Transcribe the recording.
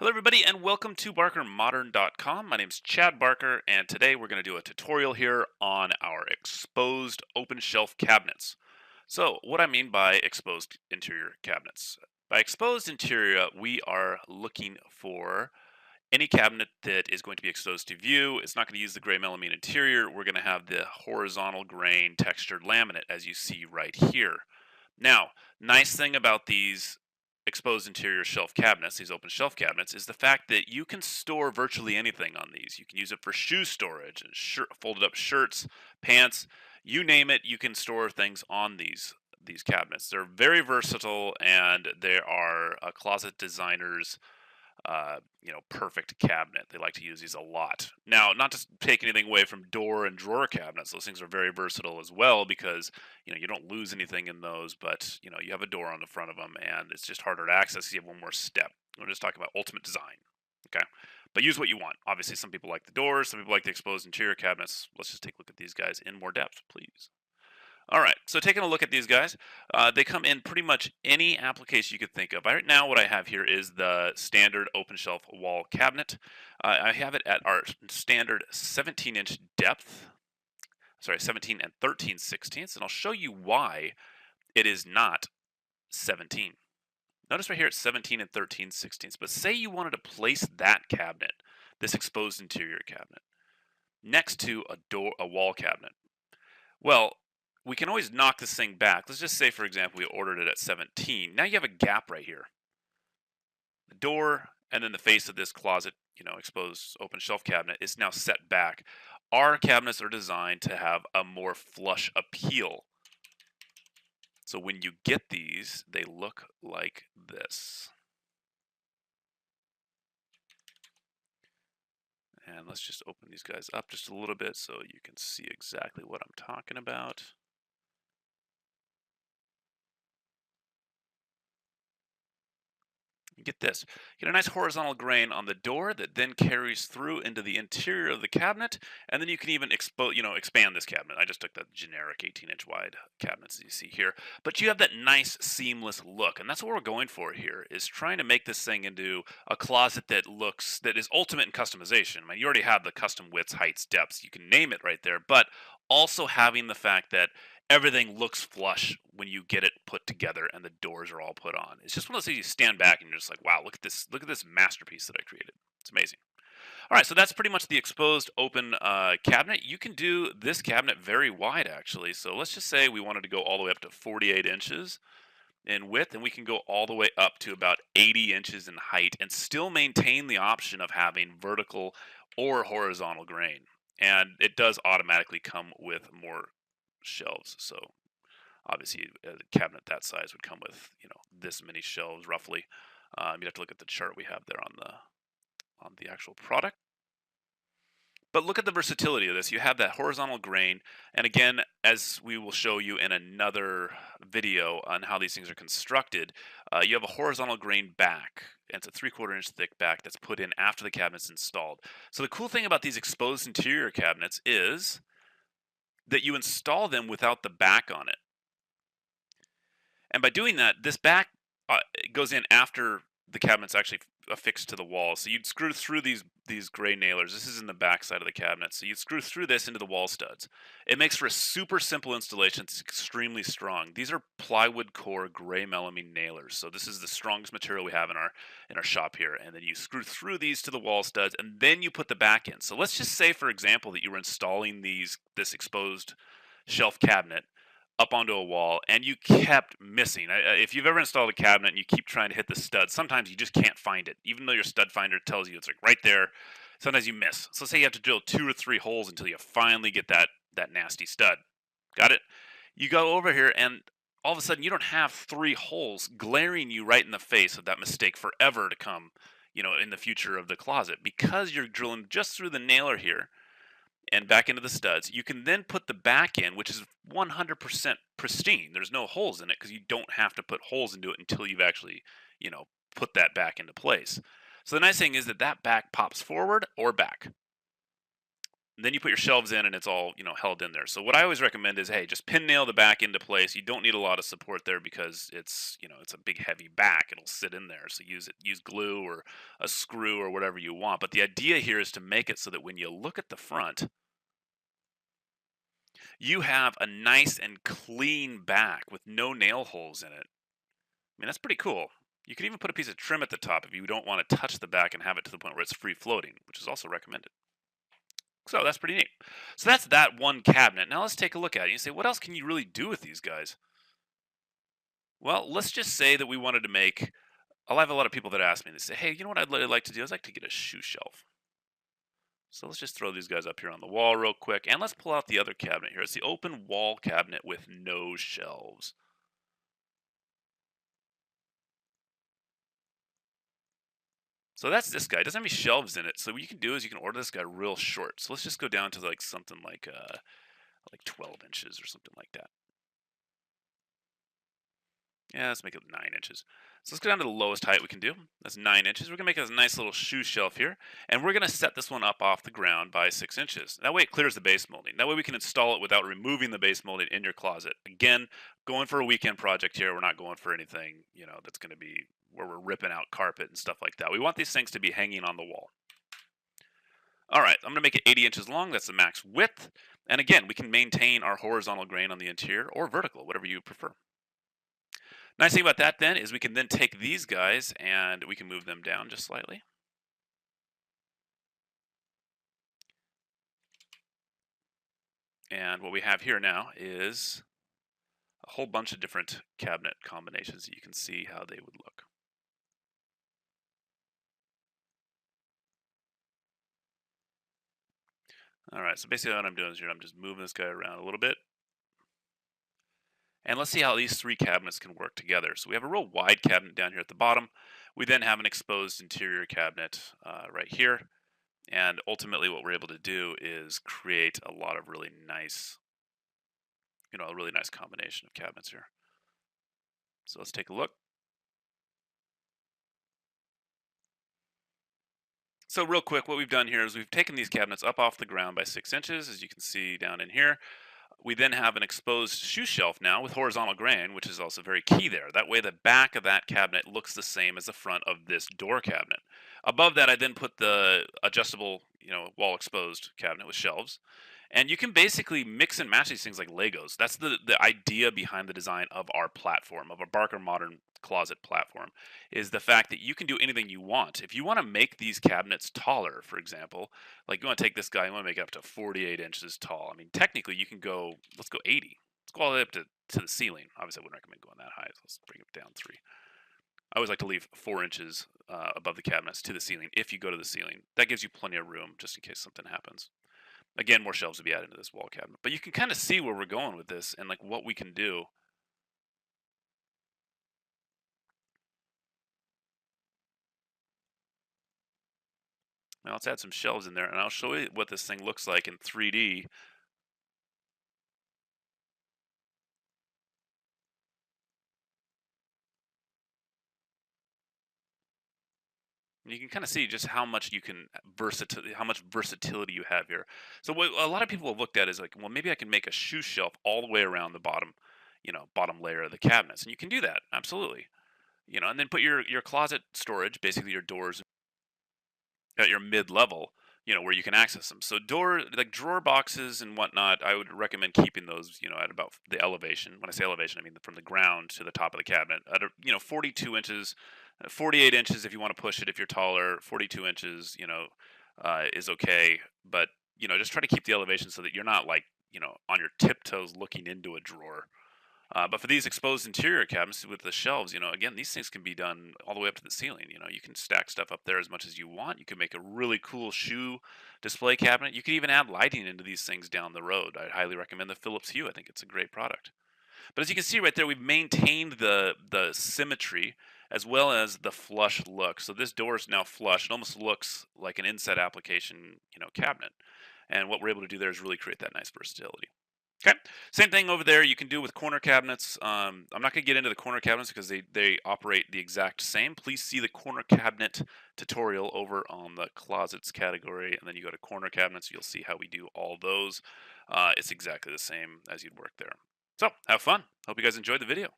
Hello, everybody, and welcome to BarkerModern.com. My name is Chad Barker, and today we're going to do a tutorial here on our exposed open shelf cabinets. So, what I mean by exposed interior cabinets. By exposed interior, we are looking for any cabinet that is going to be exposed to view. It's not going to use the gray melamine interior. We're going to have the horizontal grain textured laminate, as you see right here. Now, nice thing about these exposed interior shelf cabinets, these open shelf cabinets, is the fact that you can store virtually anything on these. You can use it for shoe storage and folded up shirts, pants, you name it, you can store things on these cabinets. They're very versatile, and they are closet designers perfect cabinet. They like to use these a lot. Now, not to take anything away from door and drawer cabinets. Those things are very versatile as well because, you don't lose anything in those, but, you have a door on the front of them and it's just harder to access 'cause you have one more step. We're just talking about ultimate design. Okay. But use what you want. Obviously, some people like the doors, some people like the exposed interior cabinets. Let's just take a look at these guys in more depth, please. All right, so taking a look at these guys, they come in pretty much any application you could think of. Right now, what I have here is the standard open shelf wall cabinet. I have it at our standard 17-inch depth, sorry, 17 and 13/16, and I'll show you why it is not 17. Notice right here it's 17 and 13/16, but say you wanted to place that cabinet, this exposed interior cabinet, next to a wall cabinet. Well, we can always knock this thing back. Let's just say, for example, we ordered it at 17. Now you have a gap right here. The door and then the face of this closet, exposed open shelf cabinet is now set back. Our cabinets are designed to have a more flush appeal. So when you get these, they look like this. And let's just open these guys up just a little bit so you can see exactly what I'm talking about. Get this, get a nice horizontal grain on the door that then carries through into the interior of the cabinet, and then you can even expand this cabinet. I just took that generic 18-inch wide cabinets that you see here, but you have that nice seamless look, and that's what we're going for here, is trying to make this thing into a closet that is ultimate in customization. I mean, you already have the custom widths, heights, depths, you can name it right there, but also having the fact that everything looks flush when you get it put together and the doors are all put on. It's just one of those things you stand back and you're just like, wow, look at this masterpiece that I created. It's amazing. All right, so that's pretty much the exposed open cabinet. You can do this cabinet very wide, actually. So let's just say we wanted to go all the way up to 48 inches in width, and we can go all the way up to about 80 inches in height and still maintain the option of having vertical or horizontal grain. And it does automatically come with more shelves. So obviously, a cabinet that size would come with this many shelves roughly. You'd have to look at the chart we have there on the actual product. But look at the versatility of this. You have that horizontal grain, and again, as we will show you in another video on how these things are constructed, you have a horizontal grain back. And it's a 3/4 inch thick back that's put in after the cabinet's installed. So the cool thing about these exposed interior cabinets is that you install them without the back on it. And by doing that, this back goes in after the cabinet's actually affixed to the wall. So you'd screw through these gray nailers. This is in the back side of the cabinet. So you'd screw through this into the wall studs. It makes for a super simple installation. It's extremely strong. These are plywood core gray melamine nailers. So this is the strongest material we have in our shop here. And then you screw through these to the wall studs, and then you put the back in. So let's just say, for example, that you were installing this exposed shelf cabinet up onto a wall and you kept missing. If you've ever installed a cabinet and you keep trying to hit the stud, sometimes you just can't find it. Even though your stud finder tells you it's like right there, sometimes you miss. So say you have to drill 2 or 3 holes until you finally get that nasty stud. Got it? You go over here and all of a sudden you don't have 3 holes glaring you right in the face of that mistake forever to come, in the future of the closet, because you're drilling just through the nailer here and back into the studs. You can then put the back in, which is 100% pristine. There's no holes in it because you don't have to put holes into it until you've actually, put that back into place. So the nice thing is that back pops forward or back. And then you put your shelves in and it's all, held in there. So what I always recommend is, hey, just pin nail the back into place. You don't need a lot of support there because it's a big heavy back. It'll sit in there. So use glue or a screw or whatever you want. But the idea here is to make it so that when you look at the front, you have a nice and clean back with no nail holes in it. I mean, that's pretty cool. You can even put a piece of trim at the top if you don't want to touch the back and have it to the point where it's free floating, which is also recommended. So that's pretty neat. So that's that one cabinet. Now let's take a look at it. You say, what else can you really do with these guys? Well, let's just say that we wanted to make. I'll have a lot of people that ask me. They say, hey, you know what I'd really like to do? I'd like to get a shoe shelf. So let's just throw these guys up here on the wall real quick. And let's pull out the other cabinet here. It's the open wall cabinet with no shelves. So that's this guy. It doesn't have any shelves in it. So what you can do is you can order this guy real short. So let's just go down to like something like 12 inches or something like that. Yeah, let's make it 9 inches. So let's go down to the lowest height we can do. That's 9 inches. We're going to make a nice little shoe shelf here. And we're going to set this one up off the ground by 6 inches. That way it clears the base molding. That way we can install it without removing the base molding in your closet. Again, going for a weekend project here. We're not going for anything, that's going to be where we're ripping out carpet and stuff like that. We want these things to be hanging on the wall. All right, I'm going to make it 80 inches long. That's the max width. And again, we can maintain our horizontal grain on the interior or vertical, whatever you prefer. Nice thing about that then is we can then take these guys and we can move them down just slightly. And what we have here now is a whole bunch of different cabinet combinations that you can see how they would look. All right, so basically what I'm doing is here, I'm just moving this guy around a little bit. And let's see how these three cabinets can work together. So we have a real wide cabinet down here at the bottom. We then have an exposed interior cabinet right here. And ultimately what we're able to do is create a lot of really nice, a really nice combination of cabinets here. So let's take a look. So real quick, what we've done here is we've taken these cabinets up off the ground by 6 inches, as you can see down in here. We then have an exposed shoe shelf now with horizontal grain, which is also very key there. That way the back of that cabinet looks the same as the front of this door cabinet. Above that, I then put the adjustable, wall exposed cabinet with shelves. And you can basically mix and match these things like Legos. That's the idea behind the design of our platform, of our Barker Modern Closet platform, is the fact that you can do anything you want. If you want to make these cabinets taller, for example, like you want to take this guy, you want to make it up to 48 inches tall. I mean, technically you can go, let's go 80. Let's go all the way up to the ceiling. Obviously, I wouldn't recommend going that high, so let's bring it down 3. I always like to leave 4 inches above the cabinets to the ceiling if you go to the ceiling. That gives you plenty of room just in case something happens. Again, more shelves will be added to this wall cabinet. But you can kind of see where we're going with this and like what we can do. Now let's add some shelves in there and I'll show you what this thing looks like in 3D. You can kind of see just how much you can how much versatility you have here. So what a lot of people have looked at is like, well, maybe I can make a shoe shelf all the way around the bottom, bottom layer of the cabinets, and you can do that absolutely. And then put your closet storage, basically your doors at your mid level, where you can access them. So like drawer boxes and whatnot, I would recommend keeping those, at about the elevation. When I say elevation, I mean from the ground to the top of the cabinet at 42 inches, 48 inches if you want to push it. If you're taller, 42 inches, is okay. But just try to keep the elevation so that you're not like, on your tiptoes looking into a drawer. But for these exposed interior cabinets with the shelves, again, these things can be done all the way up to the ceiling. You can stack stuff up there as much as you want. You can make a really cool shoe display cabinet. You can even add lighting into these things down the road. I highly recommend the Philips Hue. I think it's a great product. But as you can see right there, we've maintained the symmetry as well as the flush look. So this door is now flush. It almost looks like an inset application, cabinet. And what we're able to do there is really create that nice versatility. Okay. Same thing over there. You can do with corner cabinets. I'm not going to get into the corner cabinets because they operate the exact same. Please see the corner cabinet tutorial over on the closets category, and then you go to corner cabinets. You'll see how we do all those. It's exactly the same as you'd work there. So have fun. Hope you guys enjoyed the video.